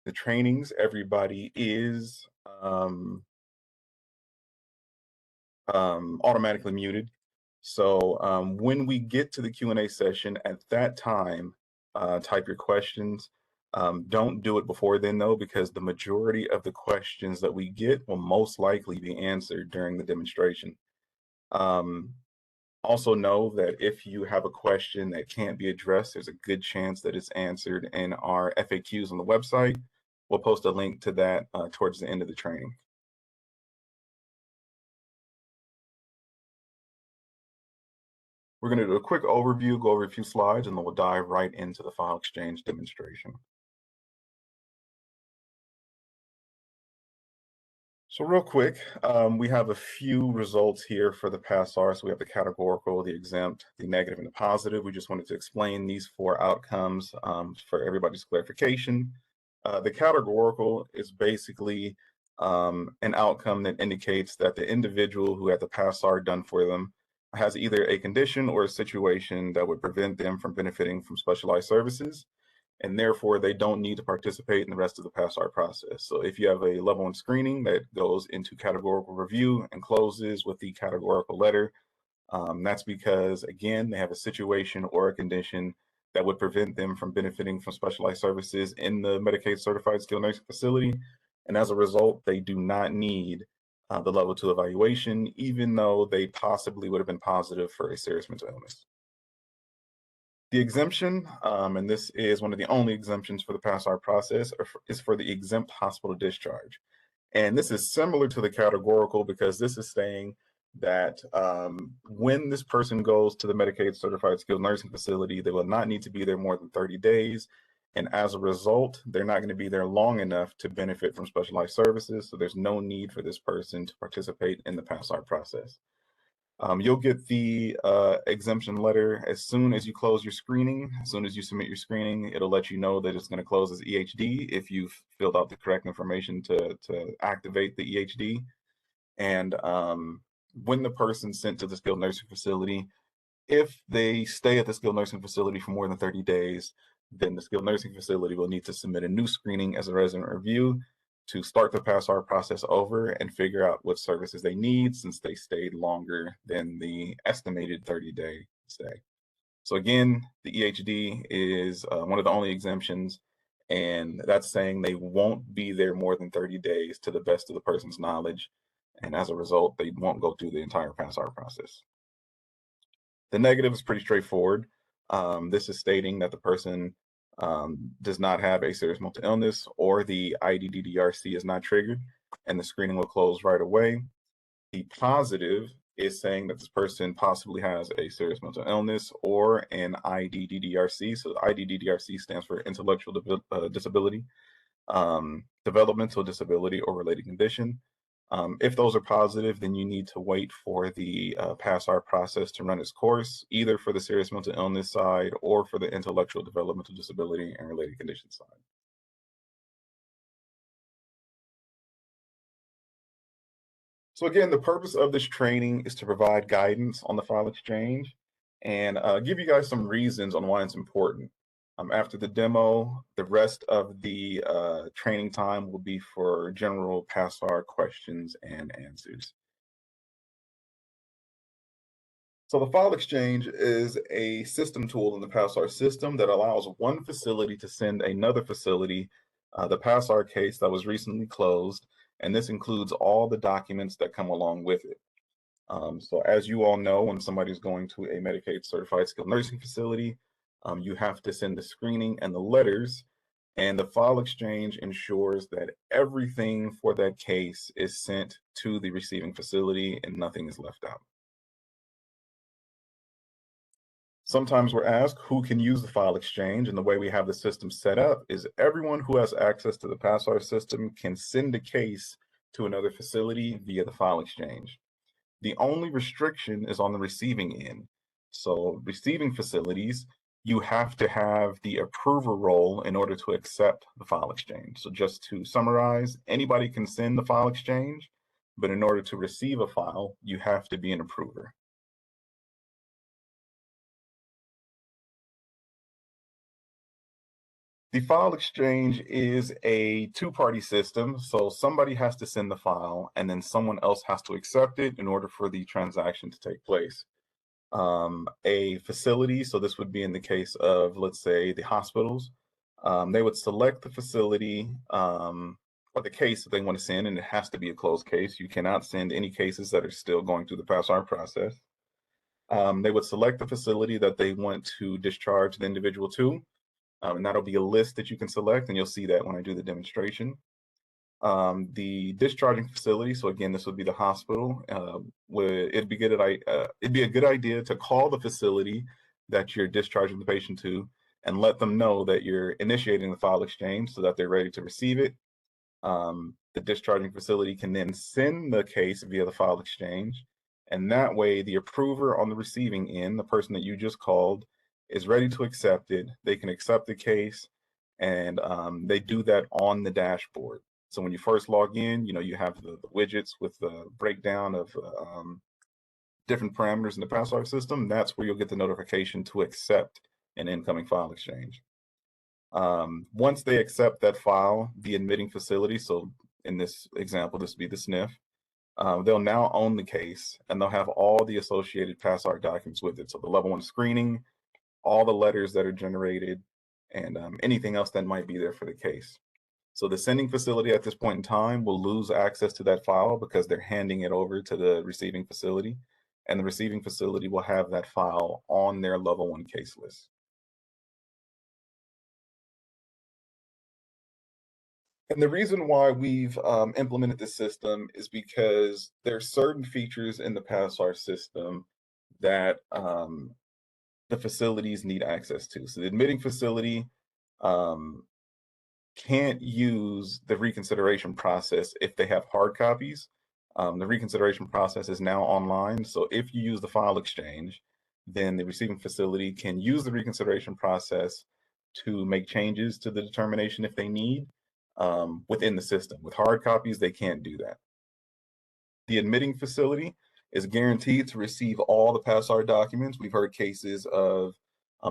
the trainings, everybody is automatically muted. So when we get to the Q&A session, at that time, type your questions. Don't do it before then, though, because the majority of the questions that we get will most likely be answered during the demonstration. Um, Also know that if you have a question that can't be addressed, there's a good chance that it's answered in our FAQs on the website. We'll post a link to that towards the end of the training. We're going to do a quick overview, go over a few slides, and then we'll dive right into the file exchange demonstration. So real quick, we have a few results here for the PASRR. So we have the categorical, the exempt, the negative, and the positive. We just wanted to explain these four outcomes for everybody's clarification. The categorical is basically an outcome that indicates that the individual who had the PASRR done for them has either a condition or a situation that would prevent them from benefiting from specialized services, and therefore they don't need to participate in the rest of the PASRR process. So if you have a level 1 screening that goes into categorical review and closes with the categorical letter, that's because, again, they have a situation or a condition that would prevent them from benefiting from specialized services in the Medicaid certified skilled nursing facility. And as a result, they do not need the level 2 evaluation, even though they possibly would have been positive for a serious mental illness. The exemption, and this is one of the only exemptions for the PASRR process, is for the exempt hospital discharge. And this is similar to the categorical because this is saying that when this person goes to the Medicaid certified skilled nursing facility, they will not need to be there more than 30 days. And as a result, they're not going to be there long enough to benefit from specialized services. So there's no need for this person to participate in the PASRR process. You'll get the exemption letter as soon as you close your screening. As soon as you submit your screening, it'll let you know that it's going to close as EHD if you've filled out the correct information to activate the EHD. And when the person's sent to the skilled nursing facility, if they stay at the skilled nursing facility for more than 30 days, then the skilled nursing facility will need to submit a new screening as a resident review to start the PASRR process over and figure out what services they need since they stayed longer than the estimated 30-day stay. So again, the EHD is one of the only exemptions, and that's saying they won't be there more than 30 days to the best of the person's knowledge, and as a result, they won't go through the entire PASRR process. The negative is pretty straightforward. This is stating that the person does not have a serious mental illness or the IDDDRC is not triggered, and the screening will close right away. The positive is saying that this person possibly has a serious mental illness or an IDDDRC. So the IDDDRC stands for intellectual disability, developmental disability, or related condition. If those are positive, then you need to wait for the PASRR process to run its course, either for the serious mental illness side or for the intellectual developmental disability and related condition side. So again, the purpose of this training is to provide guidance on the file exchange and give you guys some reasons on why it's important. After the demo, the rest of the training time will be for general PASRR questions and answers. So the file exchange is a system tool in the PASRR system that allows one facility to send another facility the PASRR case that was recently closed, and this includes all the documents that come along with it. So as you all know, when somebody's going to a Medicaid certified skilled nursing facility, you have to send the screening and the letters, and the file exchange ensures that everything for that case is sent to the receiving facility and nothing is left out. Sometimes we're asked who can use the file exchange, and the way we have the system set up is everyone who has access to the PASRR system can send a case to another facility via the file exchange. The only restriction is on the receiving end. So receiving facilities, you have to have the approver role in order to accept the file exchange. So just to summarize, anybody can send the file exchange, but in order to receive a file, you have to be an approver. The file exchange is a two-party system, so somebody has to send the file and then someone else has to accept it in order for the transaction to take place. A facility, so this would be in the case of, let's say, the hospitals, they would select the facility or the case that they want to send, and it has to be a closed case. You cannot send any cases that are still going through the PASRR process. They would select the facility that they want to discharge the individual to, and that'll be a list that you can select, and you'll see that when I do the demonstration. The discharging facility, so again, this would be the hospital. It'd be a good idea to call the facility that you're discharging the patient to and let them know that you're initiating the file exchange so that they're ready to receive it. The discharging facility can then send the case via the file exchange, and that way the approver on the receiving end, the person that you just called, is ready to accept it. They can accept the case, and they do that on the dashboard. So when you first log in, you have the widgets with the breakdown of different parameters in the PASRR system. That's where you'll get the notification to accept an incoming file exchange. Once they accept that file, the admitting facility, so in this example, this would be the SNF, they'll now own the case and they'll have all the associated PASRR documents with it. So the level 1 screening, all the letters that are generated, and anything else that might be there for the case. So the sending facility at this point in time will lose access to that file because they're handing it over to the receiving facility, and the receiving facility will have that file on their level 1 case list. And the reason why we've implemented this system is because there are certain features in the PASRR system that the facilities need access to. So the admitting facility can't use the reconsideration process if they have hard copies. The reconsideration process is now online. So if you use the file exchange, then the receiving facility can use the reconsideration process to make changes to the determination if they need within the system. With hard copies, they can't do that. The admitting facility is guaranteed to receive all the PASRR documents. We've heard cases of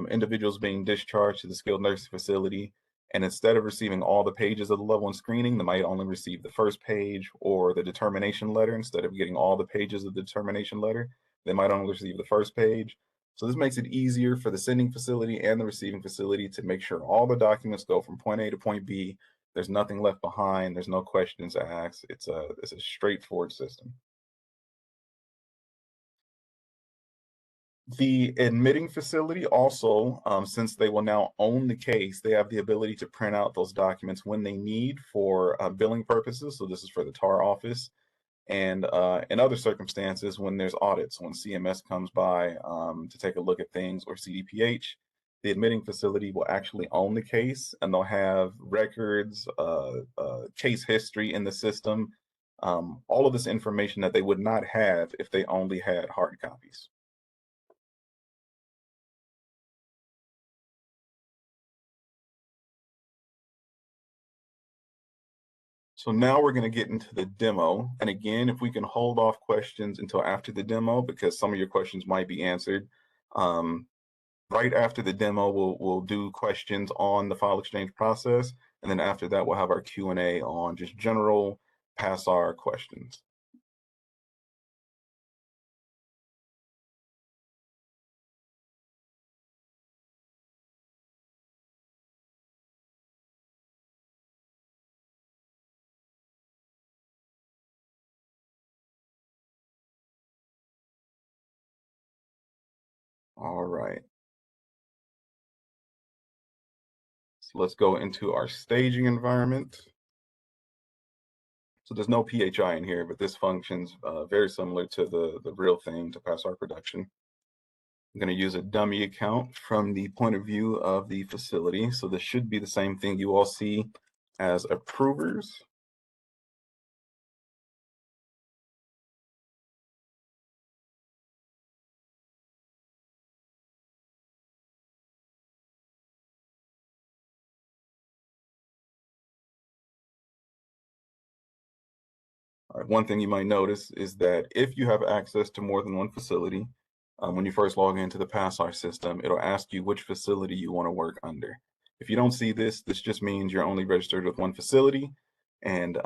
individuals being discharged to the skilled nursing facility, and instead of receiving all the pages of the level 1 screening, they might only receive the first page or the determination letter. Instead of getting all the pages of the determination letter, they might only receive the first page. So this makes it easier for the sending facility and the receiving facility to make sure all the documents go from point A to point B. There's nothing left behind. There's no questions asked. It's a straightforward system. The admitting facility also, since they will now own the case, they have the ability to print out those documents when they need for billing purposes. So this is for the TAR office, and in other circumstances when there's audits, when CMS comes by to take a look at things, or CDPH, the admitting facility will actually own the case, and they'll have records, case history in the system, all of this information that they would not have if they only had hard copies. So now we're going to get into the demo. And again, if we can hold off questions until after the demo, because some of your questions might be answered. Right after the demo, we'll do questions on the file exchange process. And then after that, we'll have our Q&A on just general PASRR questions. All right. So let's go into our staging environment. So there's no PHI in here, but this functions very similar to the real thing, to PASRR production. I'm going to use a dummy account from the point of view of the facility. So this should be the same thing you all see as approvers. All right, one thing you might notice is that if you have access to more than one facility, when you first log into the PASRR system, it'll ask you which facility you want to work under. If you don't see this, this just means you're only registered with one facility, and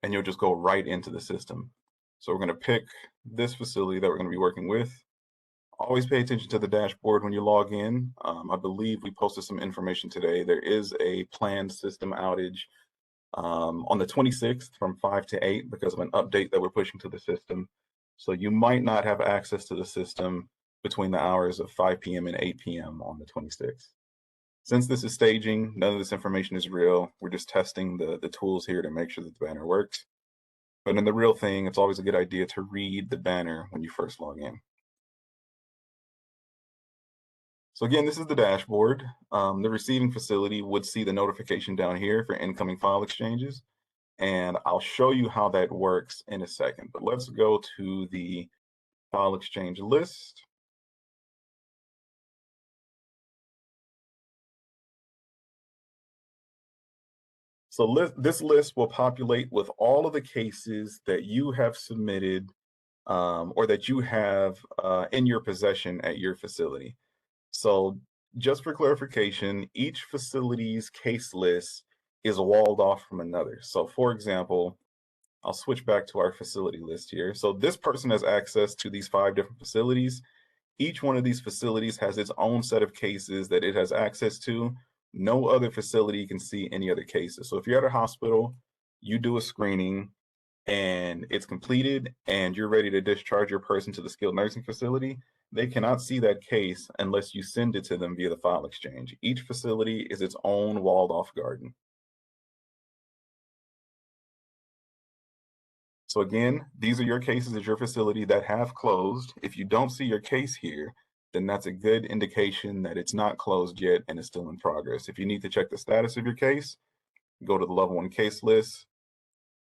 you'll just go right into the system. So we're going to pick this facility that we're going to be working with. Always pay attention to the dashboard when you log in. I believe we posted some information today. There is a planned system outage on the 26th from 5 to 8 because of an update that we're pushing to the system. So you might not have access to the system between the hours of 5 p.m. and 8 p.m. on the 26th. Since this is staging, none of this information is real. We're just testing the tools here to make sure that the banner works. But in the real thing, it's always a good idea to read the banner when you first log in. So again, this is the dashboard. The receiving facility would see the notification down here for incoming file exchanges. And I'll show you how that works in a second. But let's go to the file exchange list. So this list will populate with all of the cases that you have submitted or that you have in your possession at your facility. So just for clarification, each facility's case list is walled off from another. So for example, I'll switch back to our facility list here. So this person has access to these 5 different facilities. Each one of these facilities has its own set of cases that it has access to. No other facility can see any other cases. So if you're at a hospital, you do a screening and it's completed and you're ready to discharge your person to the skilled nursing facility, they cannot see that case unless you send it to them via the file exchange. Each facility is its own walled off garden. So again, these are your cases at your facility that have closed. If you don't see your case here, then that's a good indication that it's not closed yet and it's still in progress. If you need to check the status of your case, go to the level 1 case list,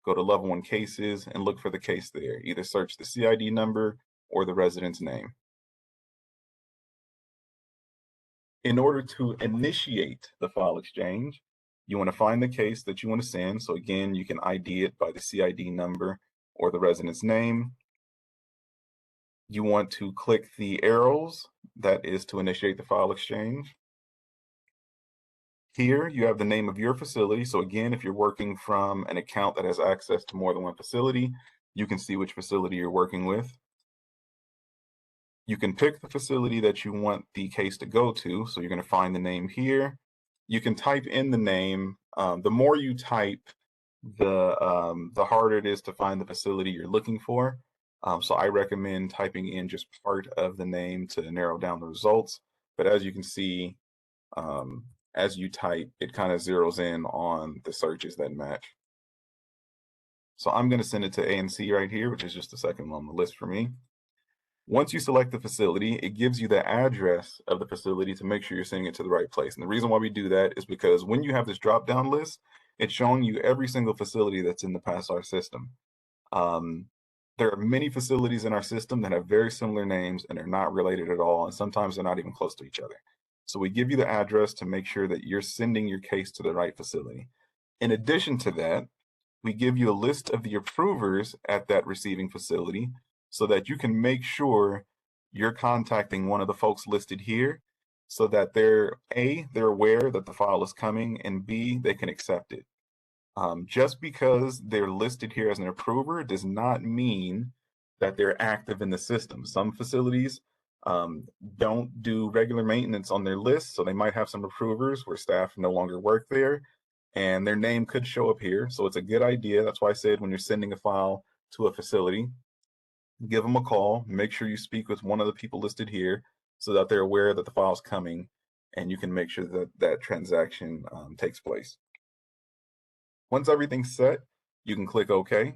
go to level 1 cases and look for the case there. Either search the CID number or the resident's name. In order to initiate the file exchange, you want to find the case that you want to send. So again, you can ID it by the CID number or the resident's name. You want to click the arrows, that is to initiate the file exchange. Here you have the name of your facility. So again, if you're working from an account that has access to more than one facility, you can see which facility you're working with. You can pick the facility that you want the case to go to. So you're going to find the name here. You can type in the name. The more you type, the harder it is to find the facility you're looking for. So I recommend typing in just part of the name to narrow down the results. But as you can see, as you type, it kind of zeroes in on the searches that match. So I'm going to send it to ANC right here, which is just the second one on the list for me. Once you select the facility, it gives you the address of the facility to make sure you're sending it to the right place. And the reason why we do that is because when you have this drop-down list, it's showing you every single facility that's in the PASRR system. There are many facilities in our system that have very similar names and they're not related at all, and sometimes they're not even close to each other. So we give you the address to make sure that you're sending your case to the right facility. In addition to that, we give you a list of the approvers at that receiving facility so that you can make sure you're contacting one of the folks listed here so that they're aware that the file is coming, and B, they can accept it. Just because they're listed here as an approver does not mean that they're active in the system. Some facilities don't do regular maintenance on their list, so they might have some approvers where staff no longer work there, and their name could show up here. So it's a good idea. That's why I said when you're sending a file to a facility, give them a call, make sure you speak with one of the people listed here so that they're aware that the file is coming, and you can make sure that that transaction takes place. Once everything's set, you can click OK.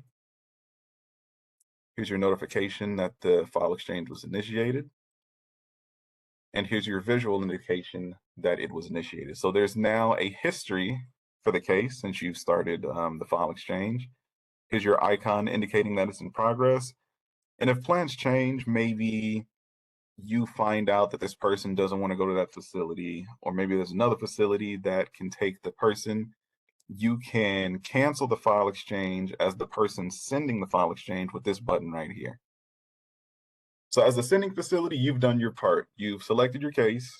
Here's your notification that the file exchange was initiated. And here's your visual indication that it was initiated. So there's now a history for the case since you've started the file exchange. Here's your icon indicating that it's in progress. And if plans change, maybe you find out that this person doesn't want to go to that facility, or maybe there's another facility that can take the person, you can cancel the file exchange as the person sending the file exchange with this button right here. So as a sending facility, you've done your part. You've selected your case,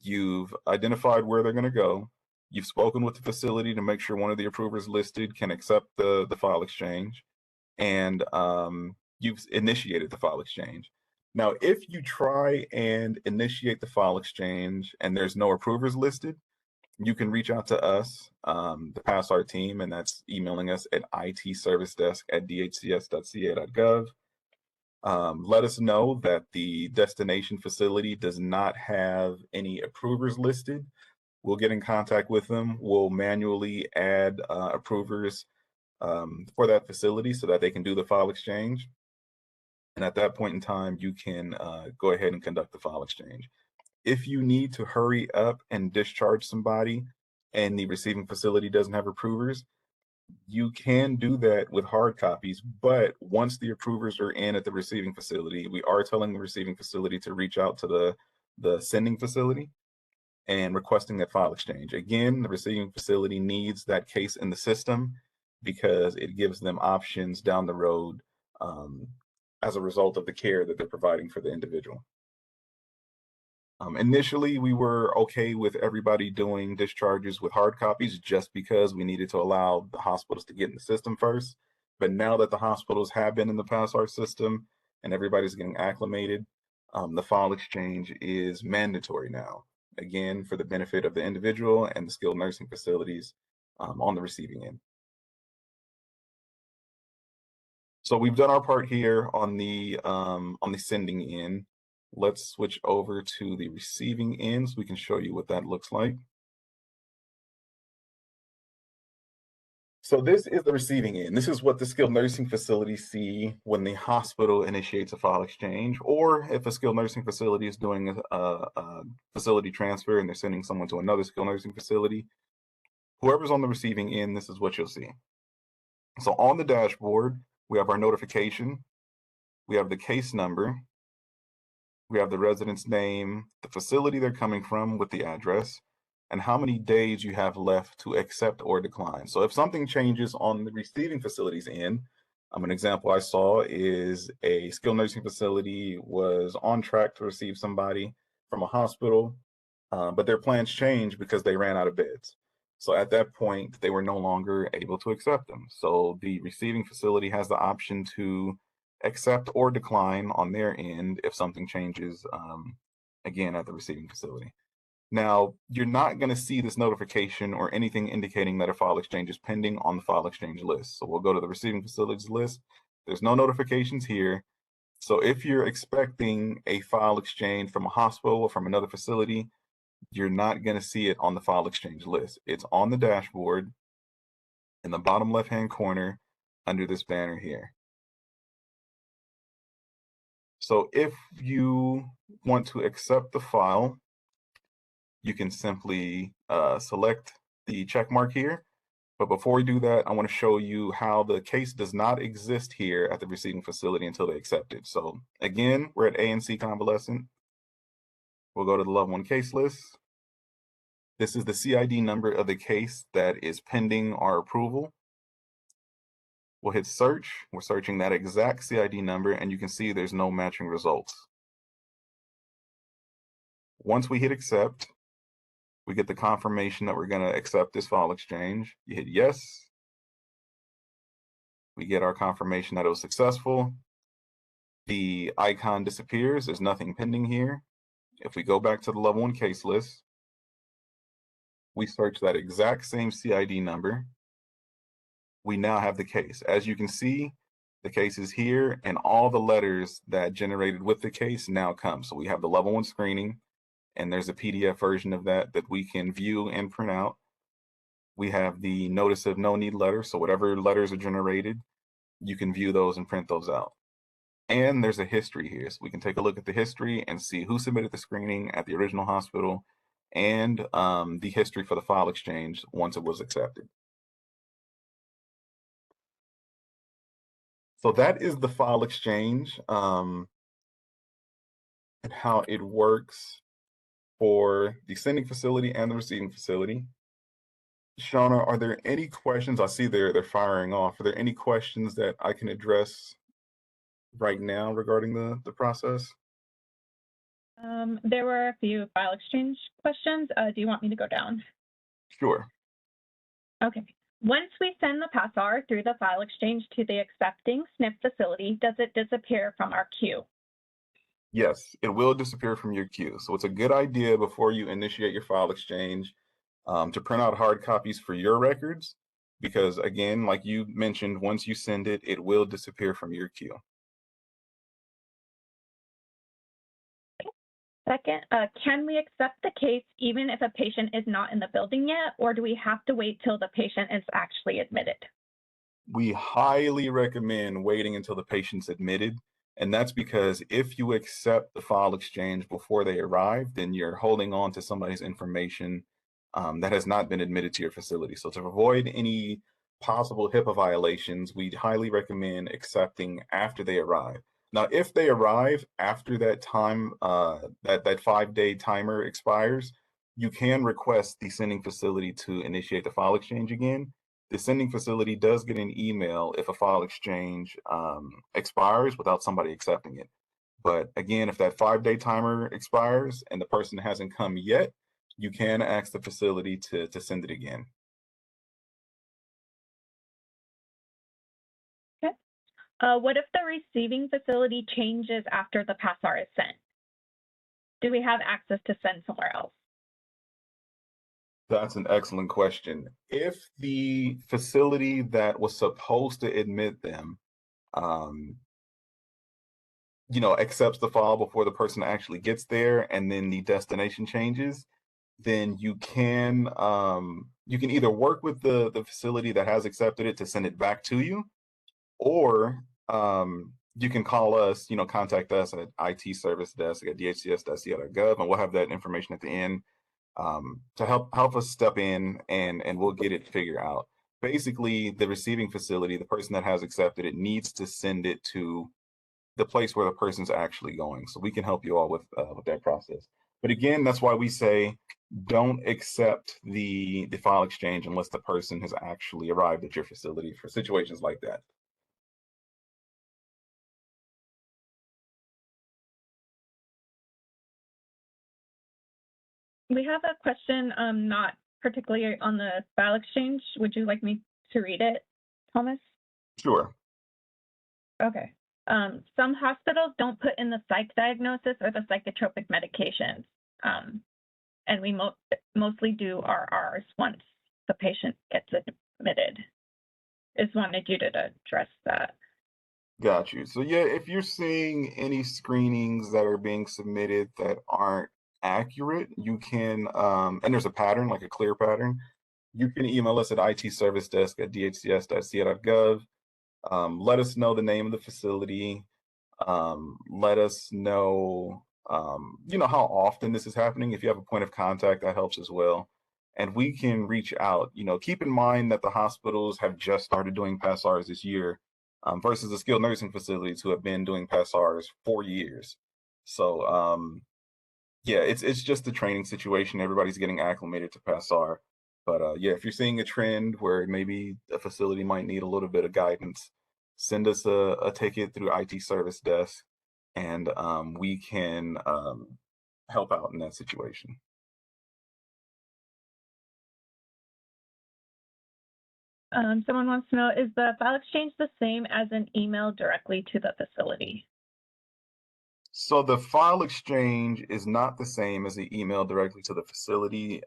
You've identified where they're going to go. You've spoken with the facility to make sure one of the approvers listed can accept the file exchange, and you've initiated the file exchange. Now, if you try and initiate the file exchange and there's no approvers listed, you can reach out to us, the PASRR team, and that's emailing us at itservicedesk@dhcs.ca.gov. Let us know that the destination facility does not have any approvers listed. We'll get in contact with them. We'll manually add approvers for that facility so that they can do the file exchange. And at that point in time, you can go ahead and conduct the file exchange. If you need to hurry up and discharge somebody and the receiving facility doesn't have approvers, you can do that with hard copies, but once the approvers are in at the receiving facility, we are telling the receiving facility to reach out to the sending facility and requesting that file exchange. Again, the receiving facility needs that case in the system because it gives them options down the road as a result of the care that they're providing for the individual. Initially, we were okay with everybody doing discharges with hard copies just because we needed to allow the hospitals to get in the system first. But now that the hospitals have been in the PASRR system and everybody's getting acclimated, the file exchange is mandatory now, again, for the benefit of the individual and the skilled nursing facilities on the receiving end. So we've done our part here on the sending end. Let's switch over to the receiving end so we can show you what that looks like. So this is the receiving end. This is what the skilled nursing facilities see when the hospital initiates a file exchange, or if a skilled nursing facility is doing a facility transfer and they're sending someone to another skilled nursing facility. Whoever's on the receiving end, this is what you'll see. So on the dashboard, we have our notification, we have the case number, we have the resident's name, the facility they're coming from with the address, and how many days you have left to accept or decline. So if something changes on the receiving facility's end, an example I saw is a skilled nursing facility was on track to receive somebody from a hospital, but their plans changed because they ran out of beds. So at that point, they were no longer able to accept them. So the receiving facility has the option to accept or decline on their end if something changes, again, at the receiving facility. Now, you're not going to see this notification or anything indicating that a file exchange is pending on the file exchange list. So we'll go to the receiving facilities list. There's no notifications here. So if you're expecting a file exchange from a hospital or from another facility, you're not going to see it on the file exchange list. It's on the dashboard in the bottom left-hand corner under this banner here. So if you want to accept the file, you can simply select the check mark here. But before we do that, I want to show you how the case does not exist here at the receiving facility until they accept it. So again, we're at ANC Convalescent. We'll go to the level 1 case list. This is the CID number of the case that is pending our approval. We'll hit search. We're searching that exact CID number, and you can see there's no matching results. Once we hit accept, we get the confirmation that we're going to accept this file exchange. You hit yes. We get our confirmation that it was successful. The icon disappears. There's nothing pending here. If we go back to the level 1 case list, we search that exact same CID number. We now have the case. As you can see, the case is here, and all the letters that generated with the case now come. So we have the level 1 screening, and there's a PDF version of that we can view and print out. We have the notice of no need letter. So whatever letters are generated, you can view those and print those out. And there's a history here. So we can take a look at the history and see who submitted the screening at the original hospital and the history for the file exchange once it was accepted. So that is the file exchange and how it works for the sending facility and the receiving facility. Shauna, are there any questions? I see they're firing off. Are there any questions that I can address right now regarding the process? There were a few file exchange questions. Do you want me to go down? Sure. Okay. Once we send the PASRR through the file exchange to the accepting SNF facility, does it disappear from our queue? Yes, it will disappear from your queue. So it's a good idea before you initiate your file exchange to print out hard copies for your records, because again, like you mentioned, once you send it, it will disappear from your queue. Second, can we accept the case even if a patient is not in the building yet, or do we have to wait till the patient is actually admitted? We highly recommend waiting until the patient's admitted. And that's because if you accept the file exchange before they arrive, then you're holding on to somebody's information that has not been admitted to your facility. So to avoid any possible HIPAA violations, we highly recommend accepting after they arrive. Now, if they arrive after that time, that 5-day timer expires, you can request the sending facility to initiate the file exchange again. The sending facility does get an email if a file exchange expires without somebody accepting it. But again, if that 5-day timer expires and the person hasn't come yet, you can ask the facility to send it again. Okay. What if the receiving facility changes after the PASRR is sent? Do we have access to send somewhere else? That's an excellent question. If the facility that was supposed to admit them, um, accepts the file before the person actually gets there, and then the destination changes, then you can either work with the facility that has accepted it to send it back to you, or you can call us, contact us at IT service desk at dhcs.ca.gov, and we'll have that information at the end to help us step in and we'll get it figured out. Basically, the receiving facility, the person that has accepted it, needs to send it to the place where the person's actually going. So we can help you all with that process. But again, that's why we say don't accept the file exchange unless the person has actually arrived at your facility for situations like that. We have a question not particularly on the file exchange. Would you like me to read it, Thomas? Sure. Okay. Some hospitals don't put in the psych diagnosis or the psychotropic medications. And we mostly do RRs once the patient gets admitted. Just wanted you to address that. Got you. So yeah, if you're seeing any screenings that are being submitted that aren't accurate, you can and there's a pattern, like a clear pattern, you can email us at itservicedesk@dhcs.ca.gov. Let us know the name of the facility. Let us know, how often this is happening. If you have a point of contact, that helps as well. And we can reach out. Keep in mind that the hospitals have just started doing PASRs this year versus the skilled nursing facilities who have been doing PASRs for years. So, yeah, it's just a training situation. Everybody's getting acclimated to PASR. But yeah, if you're seeing a trend where maybe a facility might need a little bit of guidance, send us a ticket through IT service desk, and we can help out in that situation. Someone wants to know, is the file exchange the same as an email directly to the facility? So the file exchange is not the same as the email directly to the facility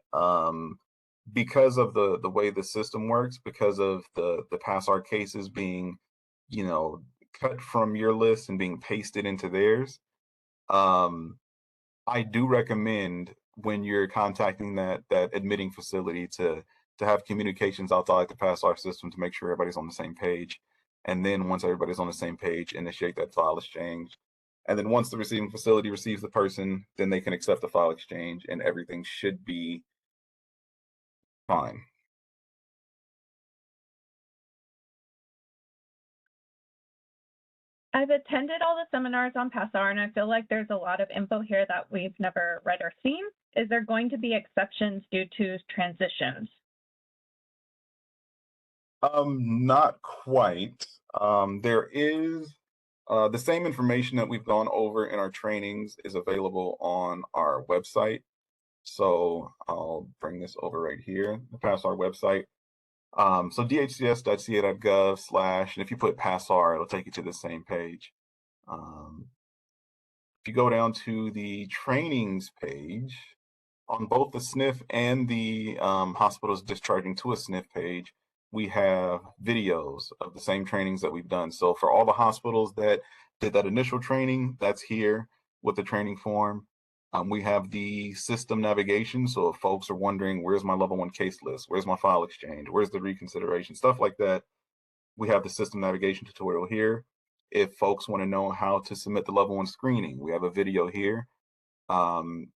because of the way the system works, because of the PASR cases being, you know, cut from your list and being pasted into theirs. Um, I do recommend when you're contacting that admitting facility to have communications outside the PASR system to make sure everybody's on the same page. And then once everybody's on the same page, initiate that file exchange. And then once the receiving facility receives the person, then they can accept the file exchange and everything should be fine. I've attended all the seminars on PASRR, and I feel like there's a lot of info here that we've never read or seen. Is there going to be exceptions due to transitions? Not quite. There is The same information that we've gone over in our trainings is available on our website. So I'll bring this over right here, the PASSR website. So dhcs.ca.gov/ and if you put PASSR, it'll take you to the same page. If you go down to the trainings page, on both the SNF and the hospitals discharging to a SNF page, we have videos of the same trainings that we've done. So for all the hospitals that did that initial training, that's here with the training form. We have the system navigation. So if folks are wondering, where's my level 1 case list? Where's my file exchange? Where's the reconsideration? Stuff like that. We have the system navigation tutorial here. If folks want to know how to submit the level 1 screening, we have a video here.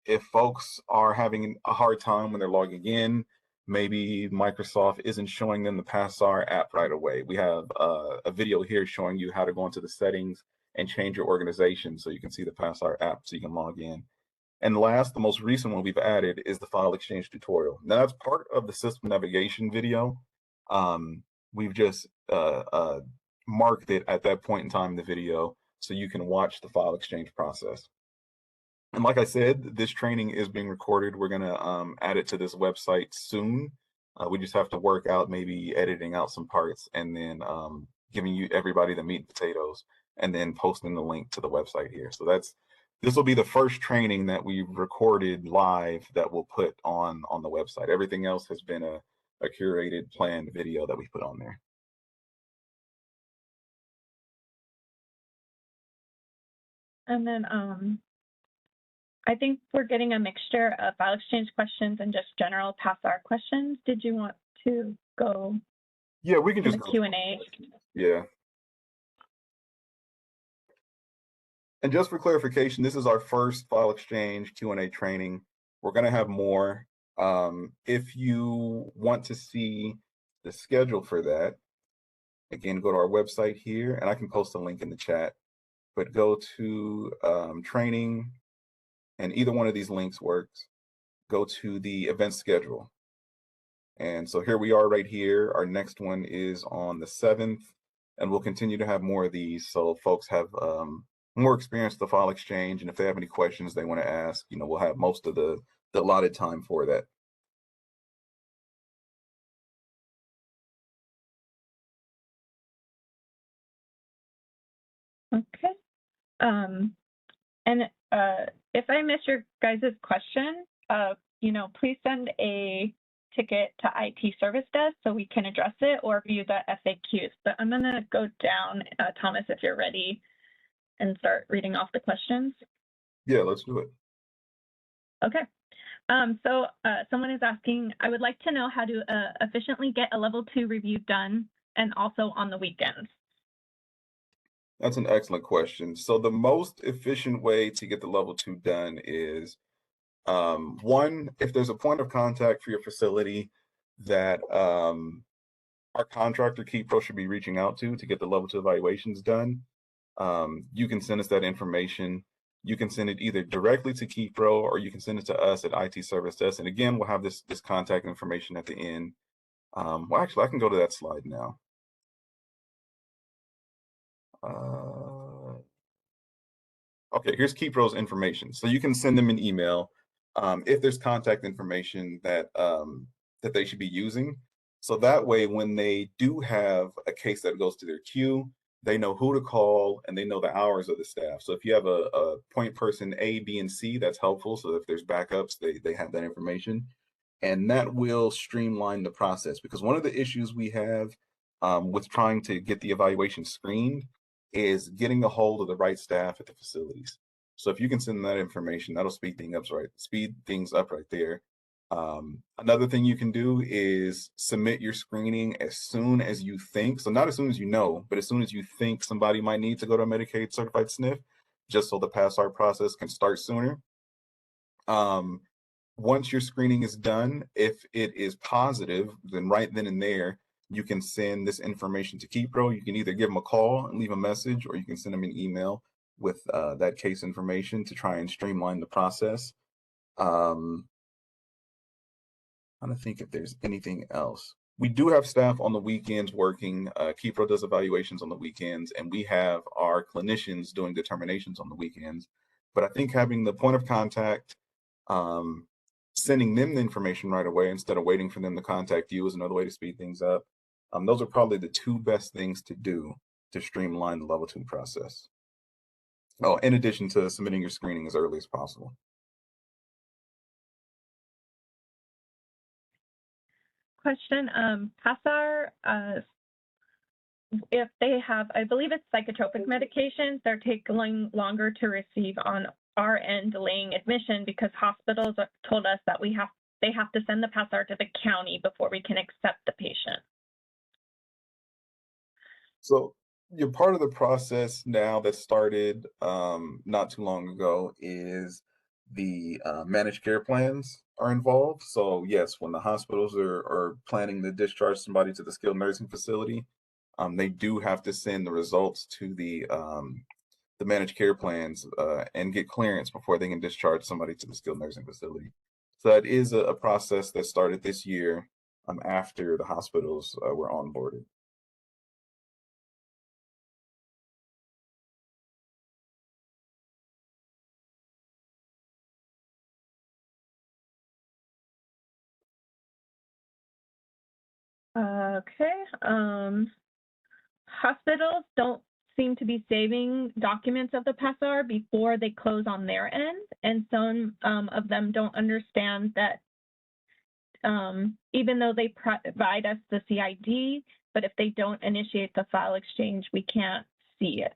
If folks are having a hard time when they're logging in, maybe Microsoft isn't showing them the PASSR app right away. We have a video here showing you how to go into the settings and change your organization so you can see the PASSR app so you can log in. And last, the most recent one we've added is the file exchange tutorial. Now that's part of the system navigation video. We've just marked it at that point in time in the video so you can watch the file exchange process. And like I said, this training is being recorded. We're going to add it to this website soon. We just have to work out maybe editing out some parts and then giving you everybody the meat and potatoes and then posting the link to the website here. So this will be the first training that we've recorded live that we'll put on the website. Everything else has been a curated, planned video that we put on there. And then I think we're getting a mixture of file exchange questions and just general PASSR questions. Did you want to go? Yeah, we can just the go Q&A. Yeah. And just for clarification, this is our first file exchange Q&A training. We're going to have more. If you want to see the schedule for that, again, go to our website here, and I can post a link in the chat. But go to training, and either one of these links works. Go to the event schedule. And so here we are right here. Our next one is on the 7th, and we'll continue to have more of these so folks have more experience with the file exchange. And if they have any questions they want to ask, we'll have most of the allotted time for that. Okay. And if I miss your guys' question, please send a ticket to IT service desk so we can address it or view the FAQs. But I'm going to go down, Thomas, if you're ready, and start reading off the questions. Yeah, let's do it. Okay. So someone is asking, I would like to know how to efficiently get a level 2 review done and also on the weekends. That's an excellent question. So the most efficient way to get the level 2 done is one, if there's a point of contact for your facility that our contractor KeyPro should be reaching out to get the level 2 evaluations done, you can send us that information. You can send it either directly to KeyPro or you can send it to us at IT Service Desk. And again, we'll have this contact information at the end. Well, actually, I can go to that slide now. Okay, here's KeyPro's information. So you can send them an email if there's contact information that that they should be using. So that way, when they do have a case that goes to their queue, they know who to call and they know the hours of the staff. So if you have a point person A, B, and C, that's helpful. So if there's backups, they have that information. And that will streamline the process because one of the issues we have with trying to get the evaluation screened is getting a hold of the right staff at the facilities. So if you can send that information, that'll speed things up right there. Another thing you can do is submit your screening as soon as you think. So not as soon as you know, but as soon as you think somebody might need to go to a Medicaid certified SNF, just so the PASSR process can start sooner. Once your screening is done, if it is positive, then right then and there, you can send this information to KeyPro. You can either give them a call and leave a message, or you can send them an email with that case information to try and streamline the process. I'm trying to think if there's anything else. We do have staff on the weekends working. Keypro does evaluations on the weekends, and we have our clinicians doing determinations on the weekends. But I think having the point of contact, um, sending them the information right away instead of waiting for them to contact you is another way to speed things up. Those are probably the two best things to do to streamline the level 2 process. Oh, in addition to submitting your screening as early as possible. Question, PASRR, if they have, I believe it's psychotropic medications, they're taking longer to receive on our end, delaying admission because hospitals told us that they have to send the PASRR to the county before we can accept the patient. So you're part of the process now that started not too long ago is the managed care plans are involved. So yes, when the hospitals are planning to discharge somebody to the skilled nursing facility, they do have to send the results to the managed care plans and get clearance before they can discharge somebody to the skilled nursing facility. So that is a process that started this year after the hospitals were onboarded. Okay, hospitals don't seem to be saving documents of the PASRR before they close on their end, and some of them don't understand that even though they provide us the CID, but if they don't initiate the file exchange, we can't see it.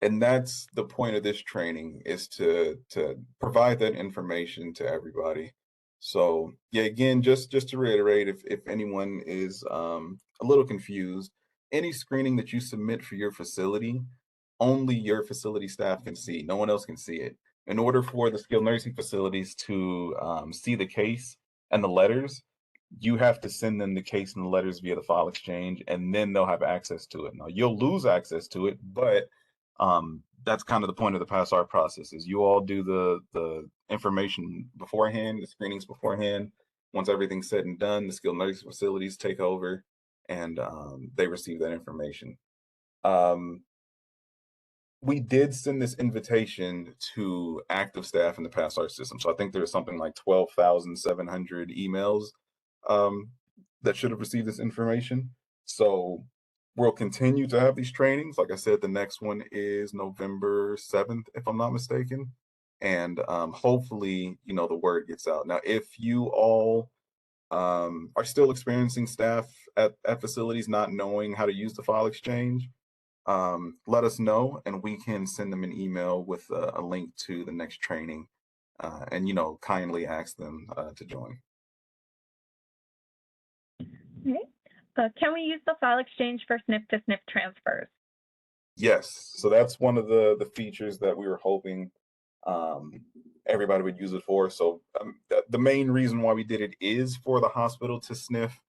And that's the point of this training is to provide that information to everybody. So yeah, again, just to reiterate, if anyone is a little confused, any screening that you submit for your facility, only your facility staff can see. No one else can see it. In order for the skilled nursing facilities to see the case and the letters, you have to send them the case and the letters via the file exchange, and then they'll have access to it. Now you'll lose access to it, but that's kind of the point of the PASR process is you all do the information beforehand, the screenings beforehand. Once everything's said and done, the skilled nursing facilities take over and they receive that information. Um, we did send this invitation to active staff in the PASR system. So I think there's something like 12,700 emails um, that should have received this information. So we'll continue to have these trainings. Like I said, the next one is November 7th, if I'm not mistaken. And hopefully, the word gets out. Now, if you all are still experiencing staff at facilities not knowing how to use the file exchange, let us know and we can send them an email with a link to the next training and kindly ask them to join. Okay. Can we use the file exchange for SNF to SNF transfers? Yes, so that's one of the features that we were hoping um, everybody would use it for. So the main reason why we did it is for the hospital to sniff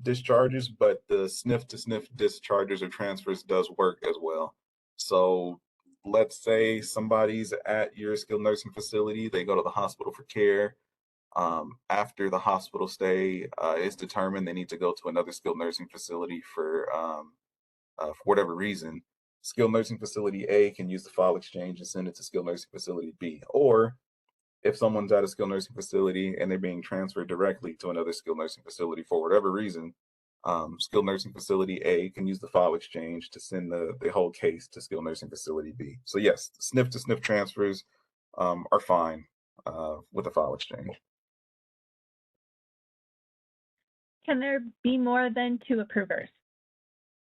discharges, but the SNF to SNF discharges or transfers does work as well. So let's say somebody's at your skilled nursing facility, they go to the hospital for care. After the hospital stay is determined, they need to go to another skilled nursing facility for whatever reason. Skilled nursing facility A can use the file exchange and send it to skilled nursing facility B. Or if someone's at a skilled nursing facility and they're being transferred directly to another skilled nursing facility for whatever reason, skilled nursing facility A can use the file exchange to send the whole case to skilled nursing facility B. So yes, SNF to SNF transfers are fine with the file exchange. Can there be more than 2 approvers?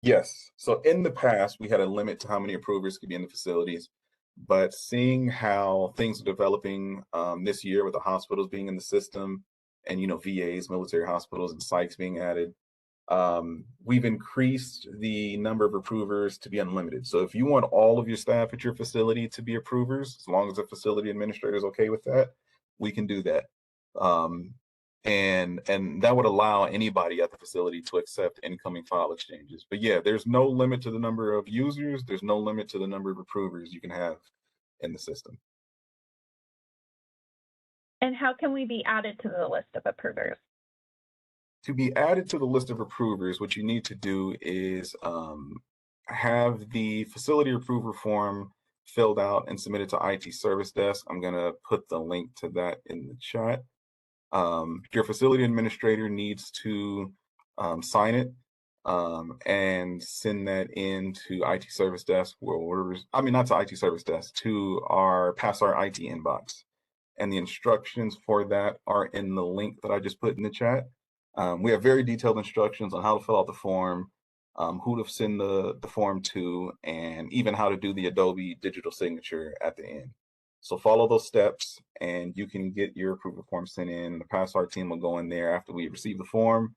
Yes. So in the past, we had a limit to how many approvers could be in the facilities. But seeing how things are developing this year with the hospitals being in the system and, VAs, military hospitals, and psychs being added, we've increased the number of approvers to be unlimited. So if you want all of your staff at your facility to be approvers, as long as the facility administrator is okay with that, we can do that. Um, and that would allow anybody at the facility to accept incoming file exchanges. But yeah, there's no limit to the number of users. There's no limit to the number of approvers you can have in the system. And how can we be added to the list of approvers? To be added to the list of approvers, what you need to do is have the facility approver form filled out and submitted to IT service desk. I'm going to put the link to that in the chat. Your facility administrator needs to sign it and send that in to IT service desk, not to IT service desk, to our PASRR IT inbox. And the instructions for that are in the link that I just put in the chat. We have very detailed instructions on how to fill out the form, who to send the form to, and even how to do the Adobe digital signature at the end. So follow those steps and you can get your approval form sent in. The PASRR team will go in there after we receive the form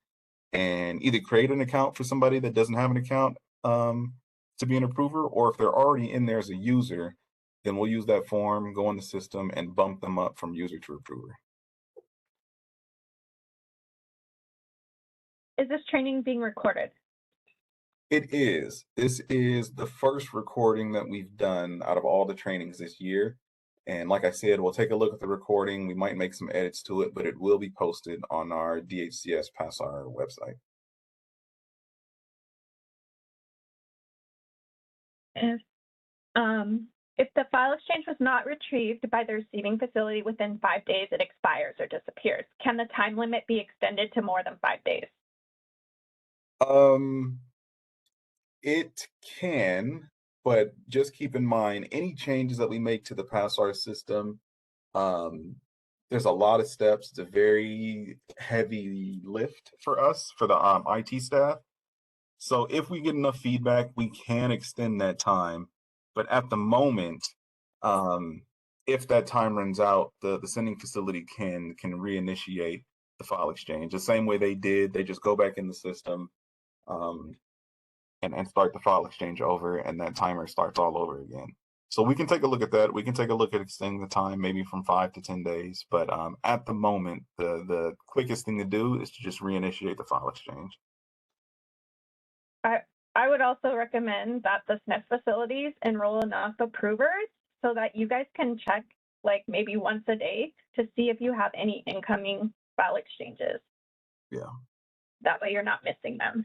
and either create an account for somebody that doesn't have an account to be an approver, or if they're already in there as a user, then we'll use that form, go in the system, and bump them up from user to approver. Is this training being recorded? It is. This is the first recording that we've done out of all the trainings this year. And like I said, we'll take a look at the recording. We might make some edits to it, but it will be posted on our DHCS PASRR website. If the file exchange was not retrieved by the receiving facility within 5 days, it expires or disappears. Can the time limit be extended to more than 5 days? It can, but just keep in mind any changes that we make to the PASRR system, there's a lot of steps. It's a very heavy lift for us, for the IT staff. So if we get enough feedback, we can extend that time. But at the moment, if that time runs out, the sending facility can reinitiate the file exchange the same way they did. They just go back in the system and start the file exchange over, and that timer starts all over again. So we can take a look at that. We can take a look at extending the time maybe from 5 to 10 days. But at the moment, the quickest thing to do is to just reinitiate the file exchange. I would also recommend that the SNF facilities enroll enough approvers so that you guys can check like maybe once a day to see if you have any incoming file exchanges. Yeah. That way you're not missing them.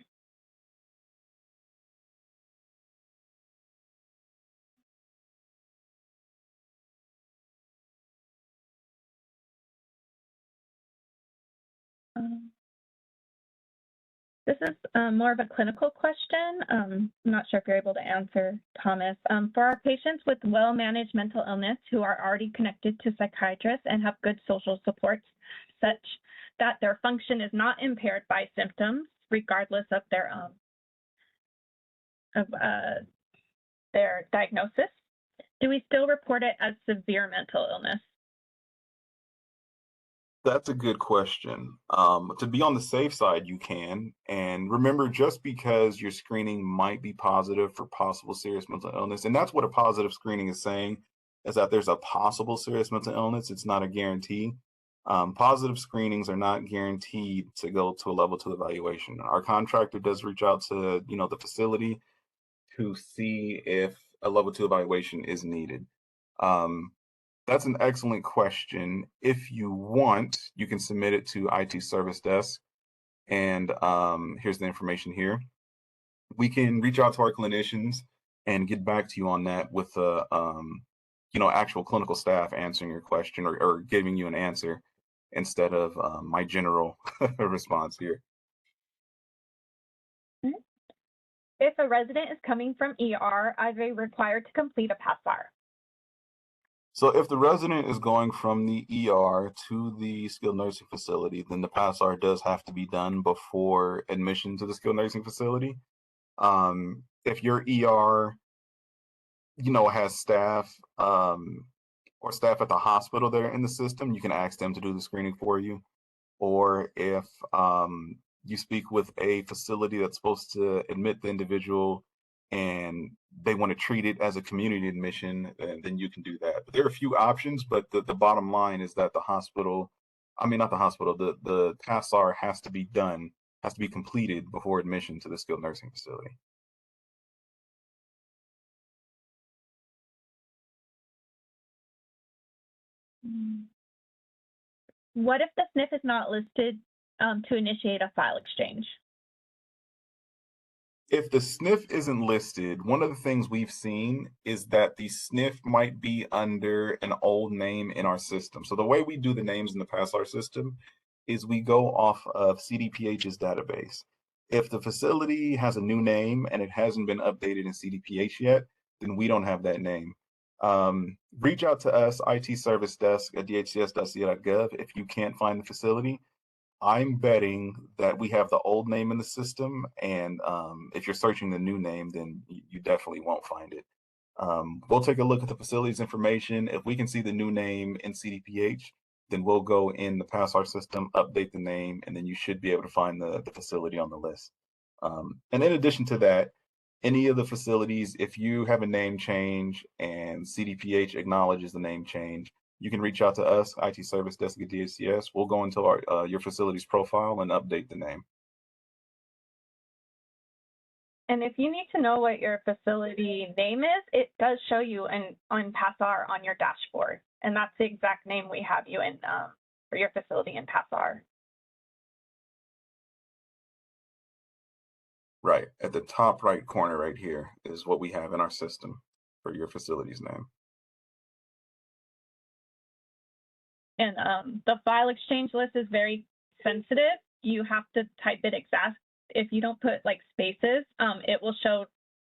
This is more of a clinical question. I'm not sure if you're able to answer, Thomas. For our patients with well-managed mental illness who are already connected to psychiatrists and have good social supports, such that their function is not impaired by symptoms, regardless of their diagnosis, do we still report it as severe mental illness? That's a good question. To be on the safe side, you can. And remember, just because your screening might be positive for possible serious mental illness, and that's what a positive screening is saying, is that there's a possible serious mental illness. It's not a guarantee. Positive screenings are not guaranteed to go to a level 2 evaluation. Our contractor does reach out to, the facility to see if a level 2 evaluation is needed. That's an excellent question. If you want, you can submit it to IT Service Desk. And here's the information here. We can reach out to our clinicians and get back to you on that with the actual clinical staff answering your question or giving you an answer instead of my general response here. If a resident is coming from ER, are they required to complete a PASRR? So if the resident is going from the ER to the skilled nursing facility, then the PASRR does have to be done before admission to the skilled nursing facility. If your ER, has staff or staff at the hospital that are in the system, you can ask them to do the screening for you. Or if you speak with a facility that's supposed to admit the individual and they want to treat it as a community admission, then you can do that. But there are a few options, but the bottom line is that the PASRR has to be completed before admission to the skilled nursing facility. What if the SNF is not listed to initiate a file exchange. If the SNF isn't listed, one of the things we've seen is that the SNF might be under an old name in our system. So the way we do the names in the PASRR system is we go off of CDPH's database. If the facility has a new name and it hasn't been updated in CDPH yet, then we don't have that name. Reach out to us, IT Service Desk at dhcs.ca.gov if you can't find the facility. I'm betting that we have the old name in the system, and if you're searching the new name, then you definitely won't find it. We'll take a look at the facility's information. If we can see the new name in CDPH, then we'll go in the PASRR system, update the name, and then you should be able to find the facility on the list. And in addition to that, any of the facilities, if you have a name change and CDPH acknowledges the name change, you can reach out to us, IT Service Desk at DHCS. We'll go into your facility's profile and update the name. And if you need to know what your facility name is, it does show you on PASRR on your dashboard. And that's the exact name we have you in for your facility in PASRR. Right, at the top right corner right here is what we have in our system for your facility's name. And the file exchange list is very sensitive. You have to type it exact. If you don't put like spaces, it will show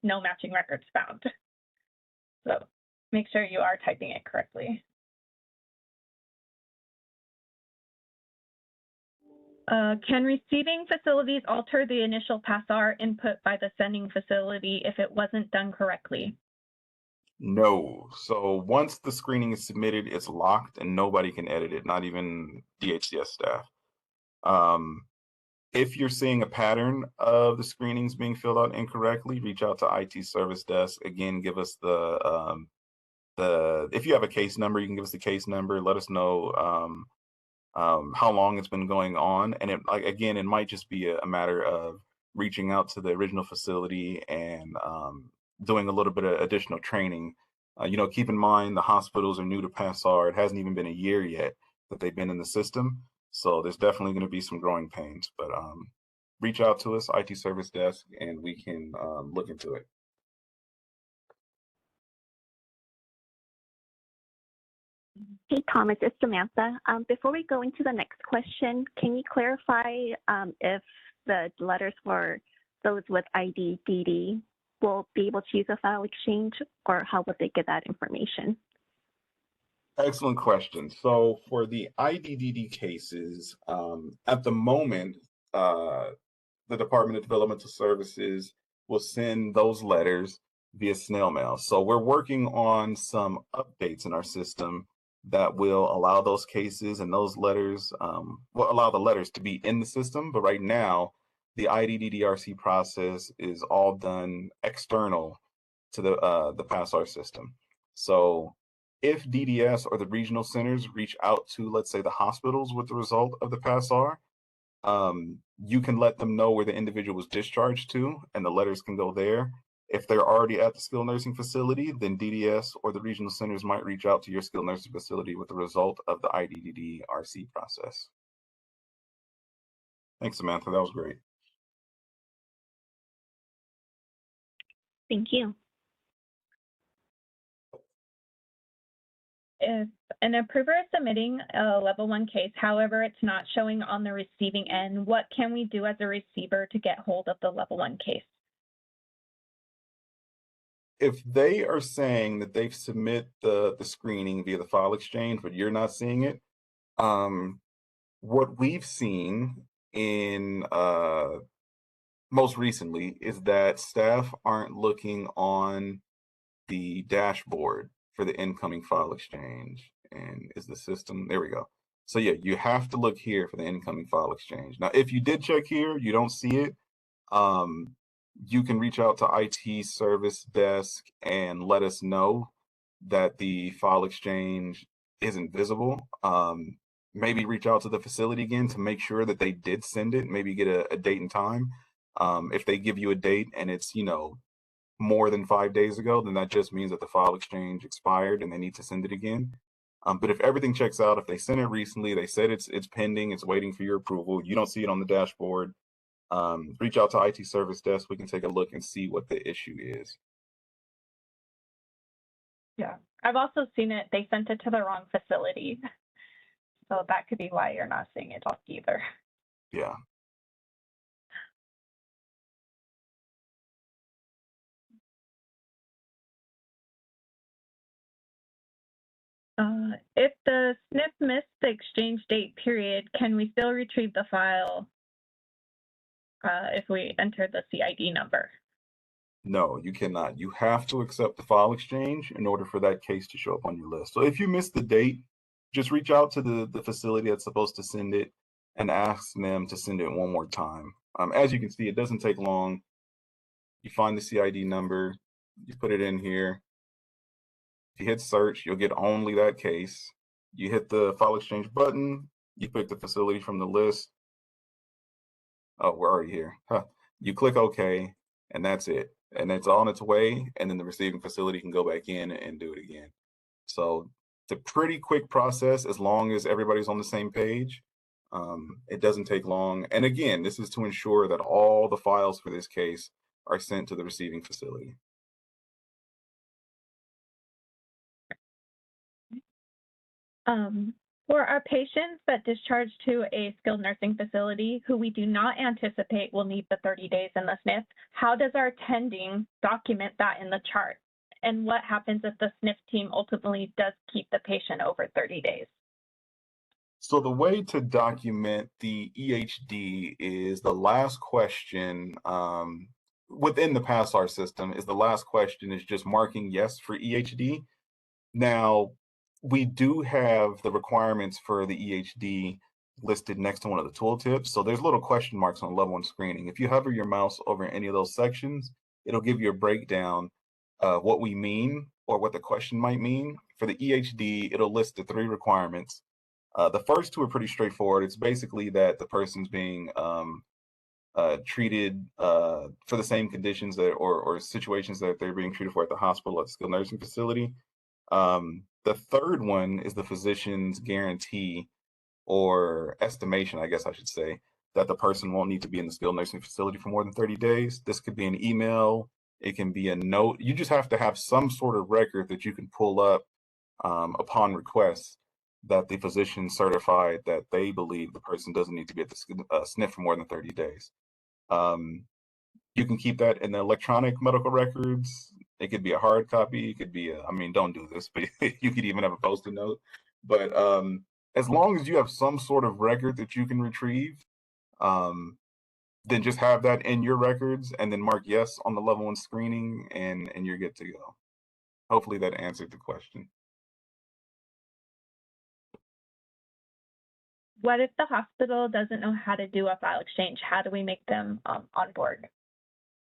no matching records found. So make sure you are typing it correctly. Can receiving facilities alter the initial PASRR input by the sending facility if it wasn't done correctly? No. So once the screening is submitted, it's locked and nobody can edit it, not even DHCS staff. If you're seeing a pattern of the screenings being filled out incorrectly, reach out to IT Service Desk. Again, give us if you have a case number, you can give us the case number. Let us know how long it's been going on, and it might just be a matter of reaching out to the original facility and doing a little bit of additional training. Keep in mind the hospitals are new to PASRR. It hasn't even been a year yet that they've been in the system, so there's definitely going to be some growing pains. But reach out to us, IT Service Desk, and we can look into it. Hey, Thomas, it's Samantha. Before we go into the next question, can you clarify if the letters for those with IDDD will be able to use a file exchange, or how would they get that information? Excellent question. So for the IDDD cases, at the moment, the Department of Developmental Services will send those letters via snail mail. So we're working on some updates in our system that will allow those cases and those letters, will allow the letters to be in the system. But right now, the IDDDRC process is all done external to the PASRR system. So if DDS or the regional centers reach out to, let's say, the hospitals with the result of the PASRR, you can let them know where the individual was discharged to, and the letters can go there. If they're already at the skilled nursing facility, then DDS or the regional centers might reach out to your skilled nursing facility with the result of the IDDD-RC process. Thanks, Samantha. That was great. Thank you. If an approver is submitting a level 1 case, however, it's not showing on the receiving end, what can we do as a receiver to get hold of the level 1 case? If they are saying that they've submit the screening via the file exchange, but you're not seeing it, what we've seen in most recently is that staff aren't looking on the dashboard for the incoming file exchange. And is the system, there we go. So yeah, you have to look here for the incoming file exchange. Now, if you did check here, you don't see it, you can reach out to IT Service Desk and let us know that the file exchange isn't visible. Maybe reach out to the facility again to make sure that they did send it, maybe get a date and time. If they give you a date and it's, more than 5 days ago, then that just means that the file exchange expired and they need to send it again. But if everything checks out, if they sent it recently, they said it's pending, it's waiting for your approval, you don't see it on the dashboard, reach out to IT service desk. We can take a look and see what the issue is. Yeah, I've also seen it, they sent it to the wrong facility. So that could be why you're not seeing it either. Yeah. If the SNF missed the exchange date period, can we still retrieve the file if we enter the CID number? No, you cannot. You have to accept the file exchange in order for that case to show up on your list. So if you miss the date, just reach out to the facility that's supposed to send it and ask them to send it one more time. As you can see, it doesn't take long. You find the CID number, you put it in here. If you hit search, you'll get only that case. You hit the file exchange button, you pick the facility from the list. Oh, we're already here. Huh. You click OK, and that's it. And it's on its way, and then the receiving facility can go back in and do it again. So it's a pretty quick process as long as everybody's on the same page. It doesn't take long. And again, this is to ensure that all the files for this case are sent to the receiving facility. For our patients that discharge to a skilled nursing facility who we do not anticipate will need the 30 days in the SNF, how does our attending document that in the chart? And what happens if the SNF team ultimately does keep the patient over 30 days? So the way to document the EHD is the last question within the PASRR system is the last question is just marking yes for EHD. Now, we do have the requirements for the EHD listed next to one of the tooltips. So there's little question marks on level 1 screening. If you hover your mouse over any of those sections, it'll give you a breakdown of what we mean or what the question might mean. For the EHD, it'll list the 3 requirements. The first 2 are pretty straightforward. It's basically that the person's being treated for the same conditions that or situations that they're being treated for at the hospital, at the skilled nursing facility. The third one is the physician's guarantee or estimation, I guess I should say, that the person won't need to be in the skilled nursing facility for more than 30 days. This could be an email, it can be a note. You just have to have some sort of record that you can pull up upon request that the physician certified that they believe the person doesn't need to be at the SNF for more than 30 days. You can keep that in the electronic medical records. It could be a hard copy. It could be I mean, don't do this, but you could even have a post-it note. But as long as you have some sort of record that you can retrieve, then just have that in your records and then mark yes on the level 1 screening and you're good to go. Hopefully that answered the question. What if the hospital doesn't know how to do a file exchange? How do we make them on board?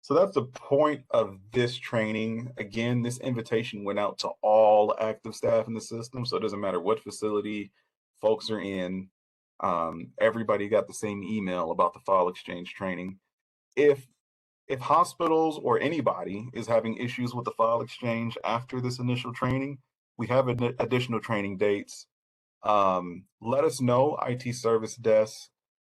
So that's the point of this training. Again, this invitation went out to all active staff in the system. So it doesn't matter what facility folks are in. Everybody got the same email about the file exchange training. If hospitals or anybody is having issues with the file exchange after this initial training, we have additional training dates. Let us know, IT service desk,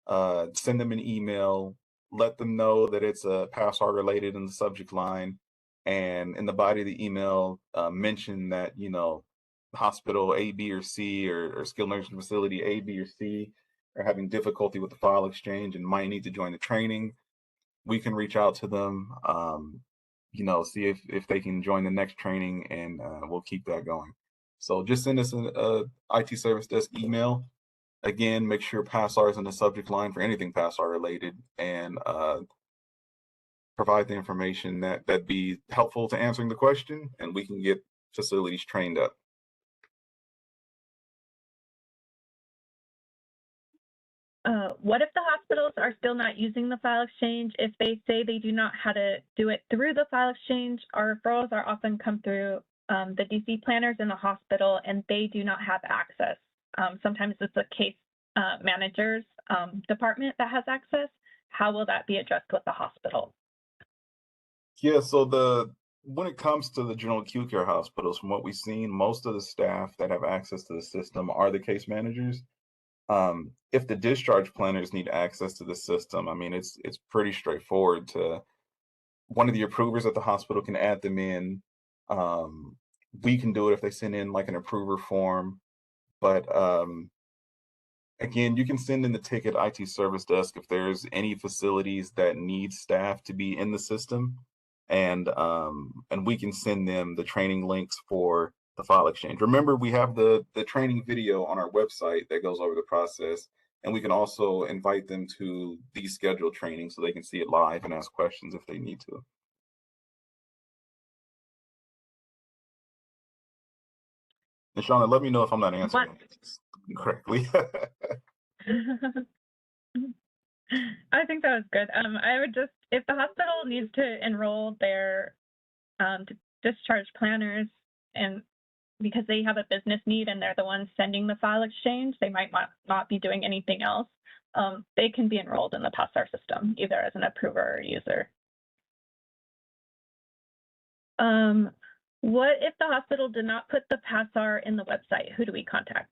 send them an email, let them know that it's a PASRR related in the subject line, and in the body of the email, mention that, you know, hospital A, B, or C, or skilled nursing facility A, B, or C are having difficulty with the file exchange and might need to join the training. We can reach out to them, you know, see if they can join the next training, and we'll keep that going. So just send us a IT service desk email. Again, make sure PASRR is in the subject line for anything PASRR related, and provide the information that'd be helpful to answering the question, and we can get facilities trained up. What if the hospitals are still not using the file exchange? If they say they do not how to do it through the file exchange, our referrals are often come through the DC planners in the hospital, and they do not have access. Sometimes it's a case manager's department that has access. How will that be addressed with the hospital? Yeah, so when it comes to the general acute care hospitals, from what we've seen, most of the staff that have access to the system are the case managers. If the discharge planners need access to the system, I mean, it's pretty straightforward. To one of the approvers at the hospital can add them in. Um, we can do it if they send in like an approver form, but again, you can send in the ticket IT service desk if there's any facilities that need staff to be in the system, and we can send them the training links for the file exchange. Remember, we have the training video on our website that goes over the process, and we can also invite them to the scheduled training so they can see it live and ask questions if they need to. And Shauna, let me know if I'm not answering correctly. I think that was good. I would just, if the hospital needs to enroll their discharge planners, and because they have a business need and they're the ones sending the file exchange, they might not be doing anything else. They can be enrolled in the PASRR system, either as an approver or user. What if the hospital did not put the PASRR in the website? Who do we contact?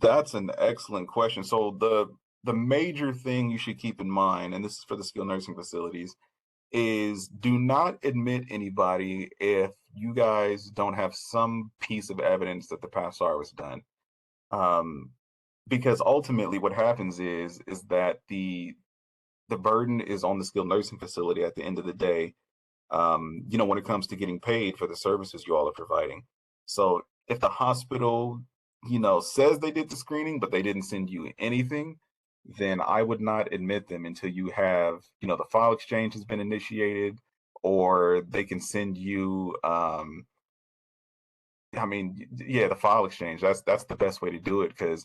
That's an excellent question. So the major thing you should keep in mind, and this is for the skilled nursing facilities, is do not admit anybody if you guys don't have some piece of evidence that the PASR was done. Because ultimately what happens is that the burden is on the skilled nursing facility at the end of the day, when it comes to getting paid for the services you all are providing. So if the hospital, says they did the screening, but they didn't send you anything, then I would not admit them until you have, the file exchange has been initiated, or they can send you, the file exchange. That's the best way to do it, because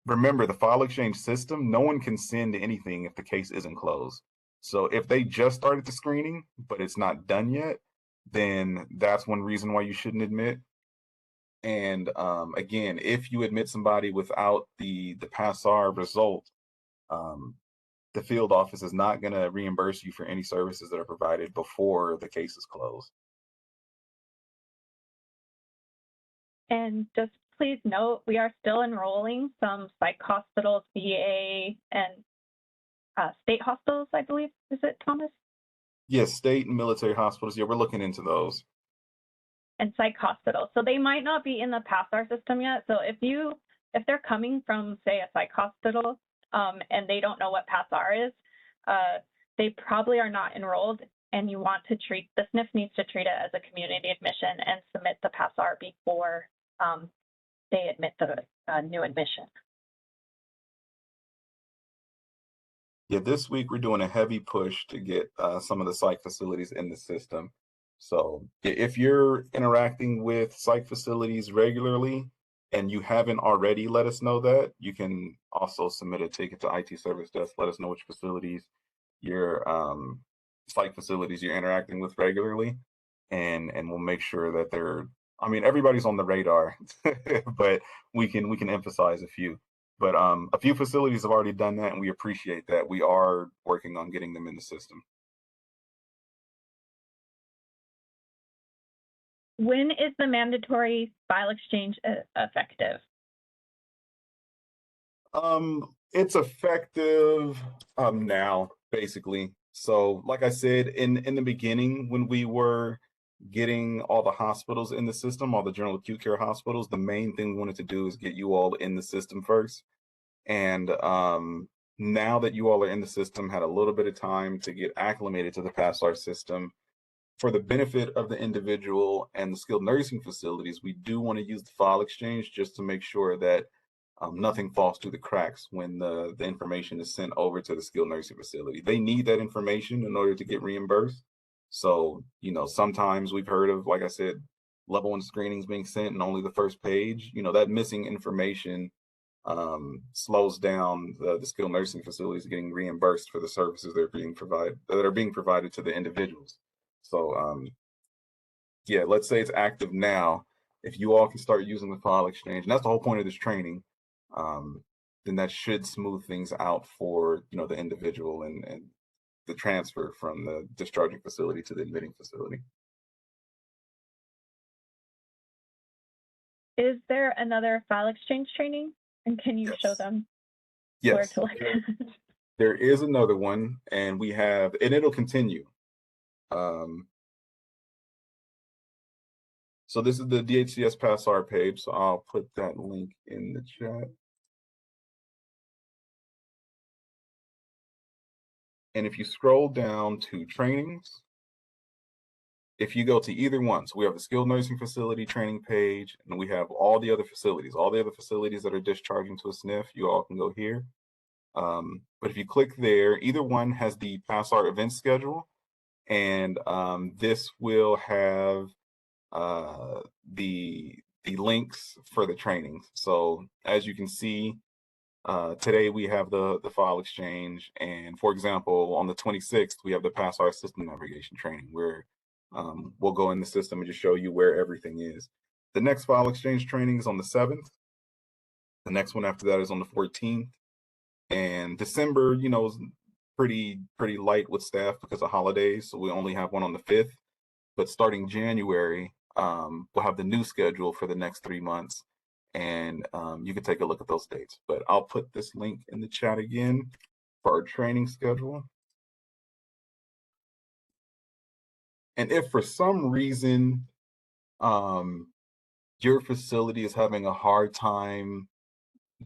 remember, the file exchange system, no one can send anything if the case isn't closed. So if they just started the screening, but it's not done yet, then that's one reason why you shouldn't admit. And again, if you admit somebody without the PASR result, um, the field office is not going to reimburse you for any services that are provided before the case is closed. And just please note, we are still enrolling some psych hospitals, VA, and state hospitals, I believe. Is it, Thomas? Yes, state and military hospitals. Yeah, we're looking into those. And psych hospitals. So they might not be in the PASRR system yet. So if they're coming from, say, a psych hospital, and they don't know what PASRR is, they probably are not enrolled, and you want to treat, the SNF needs to treat it as a community admission and submit the PASRR before they admit the new admission. Yeah, this week we're doing a heavy push to get some of the psych facilities in the system. So if you're interacting with psych facilities regularly and you haven't already let us know that, you can also submit a ticket to IT service desk. Let us know which facilities your psych facilities you're interacting with regularly, and we'll make sure that they're. I mean, everybody's on the radar, but we can emphasize a few. But a few facilities have already done that, and we appreciate that. We are working on getting them in the system. When is the mandatory file exchange effective? It's effective now, basically. So, like I said, in the beginning, when we were getting all the hospitals in the system, all the general acute care hospitals, the main thing we wanted to do is get you all in the system first. And now that you all are in the system, had a little bit of time to get acclimated to the PASRR system, for the benefit of the individual and the skilled nursing facilities, we do want to use the file exchange just to make sure that nothing falls through the cracks when the information is sent over to the skilled nursing facility. They need that information in order to get reimbursed. So, sometimes we've heard of, like I said, level 1 screenings being sent and only the first page. That missing information slows down the skilled nursing facilities getting reimbursed for the services that are being provided to the individuals. So yeah, let's say it's active now. If you all can start using the file exchange, and that's the whole point of this training, then that should smooth things out for the individual and the transfer from the discharging facility to the admitting facility. Is there another file exchange training? And can you show them where Yes, to look? there is another one, and we have, and it'll continue. So this is the DHCS PASRR page, so I'll put that link in the chat. And if you scroll down to trainings, if you go to either one, so we have the skilled nursing facility training page, and we have all the other facilities that are discharging to a SNF, you all can go here. But if you click there, either one has the PASRR event schedule, and this will have the links for the trainings. So as you can see, today we have the file exchange, and for example, on the 26th, we have the PASRR system navigation training where we'll go in the system and just show you where everything is. The next file exchange training is on the 7th. The next one after that is on the 14th. And December, you know, is pretty light with staff because of holidays, so we only have one on the 5th. But starting January, we'll have the new schedule for the next 3 months, and you can take a look at those dates. But I'll put this link in the chat again for our training schedule. And if for some reason your facility is having a hard time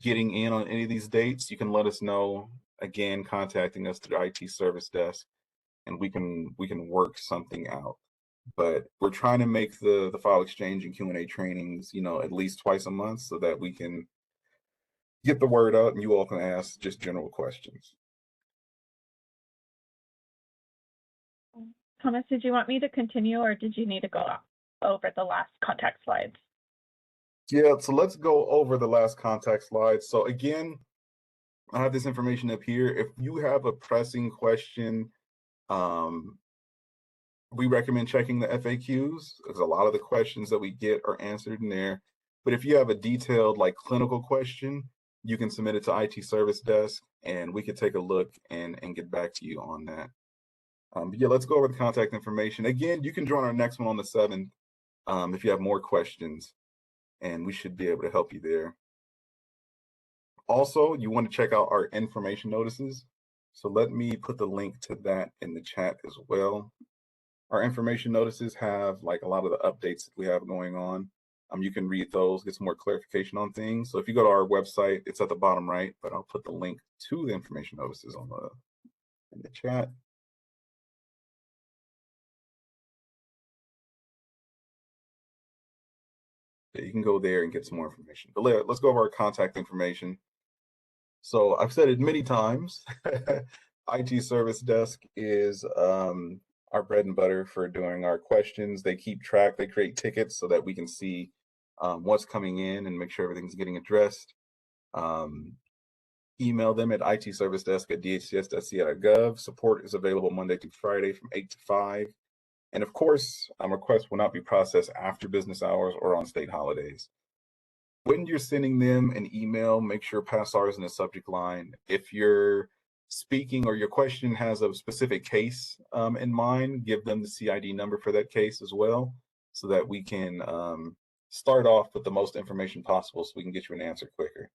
getting in on any of these dates, you can let us know, again, contacting us through the IT service desk, and we can work something out. But we're trying to make the file exchange and Q&A trainings, you know, at least twice a month so that we can get the word out and you all can ask just general questions. Thomas, did you want me to continue or did you need to go over the last contact slides? Yeah, so let's go over the last contact slides. So again, I have this information up here. If you have a pressing question, we recommend checking the FAQs because a lot of the questions that we get are answered in there. But if you have a detailed like clinical question, you can submit it to IT service desk and we can take a look and get back to you on that. But yeah, let's go over the contact information. Again, you can join our next one on the 7th if you have more questions, and we should be able to help you there. Also, you want to check out our information notices. So let me put the link to that in the chat as well. Our information notices have like a lot of the updates that we have going on. You can read those, get some more clarification on things. So if you go to our website, it's at the bottom right, but I'll put the link to the information notices in the chat. You can go there and get some more information. But let's go over our contact information. So I've said it many times, IT service desk is our bread and butter for doing our questions. They keep track, they create tickets so that we can see what's coming in and make sure everything's getting addressed. Email them at itservicedesk@dhcs.ca.gov. Support is available Monday through Friday from 8 to 5. And of course, requests will not be processed after business hours or on state holidays. When you're sending them an email, make sure PASRR is in the subject line. If you're speaking or your question has a specific case in mind, give them the CID number for that case as well, so that we can start off with the most information possible so we can get you an answer quicker.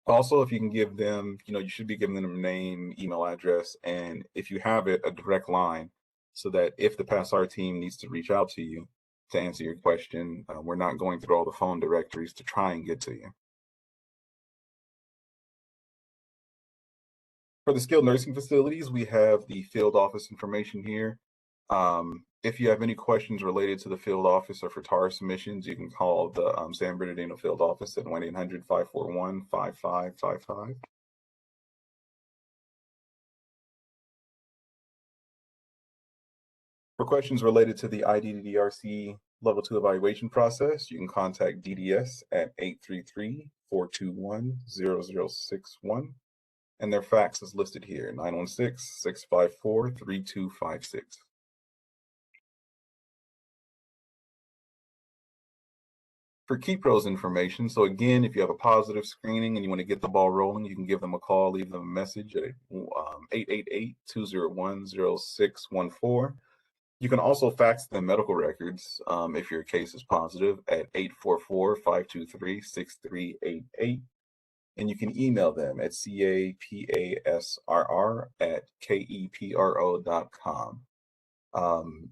Also, if you can give them, you should be giving them a name, email address, and if you have it, a direct line, so that if the PASRR team needs to reach out to you to answer your question, we're not going through all the phone directories to try and get to you. For the skilled nursing facilities, we have the field office information here. If you have any questions related to the field office or for TAR submissions, you can call the San Bernardino field office at 1-800-541-5555. For questions related to the IDDRC Level 2 evaluation process, you can contact DDS at 833-421-0061. And their fax is listed here, 916-654-3256. for KeyPro's information. So again, if you have a positive screening and you want to get the ball rolling, you can give them a call, leave them a message at 888-201-0614. You can also fax them medical records if your case is positive at 844-523-6388. And you can email them at capasrr@kepro.com.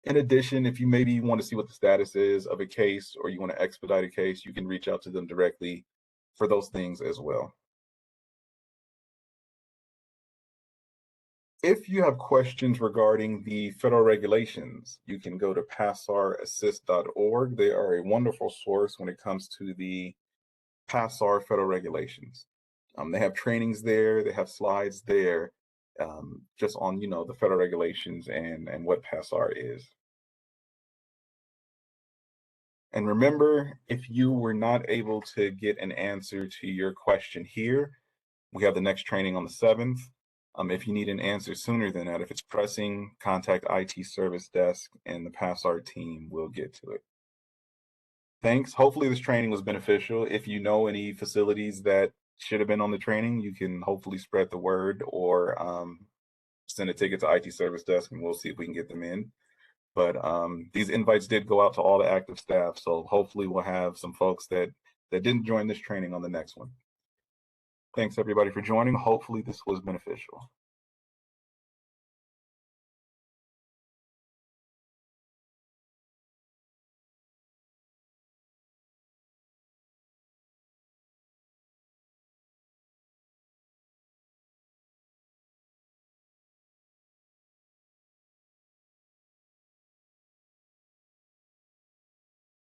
In addition, if you maybe want to see what the status is of a case or you want to expedite a case, you can reach out to them directly for those things as well. If you have questions regarding the federal regulations, you can go to PASRRassist.org. They are a wonderful source when it comes to the PASRR federal regulations. They have trainings there, they have slides there, just on, the federal regulations and what PASRR is. And remember, if you were not able to get an answer to your question here, we have the next training on the 7th. If you need an answer sooner than that, if it's pressing, contact IT Service Desk and the PASRR team will get to it. Thanks. Hopefully this training was beneficial. If you know any facilities that should have been on the training, you can hopefully spread the word or send a ticket to IT Service Desk and we'll see if we can get them in. But these invites did go out to all the active staff, so hopefully we'll have some folks that didn't join this training on the next one. Thanks everybody for joining. Hopefully this was beneficial.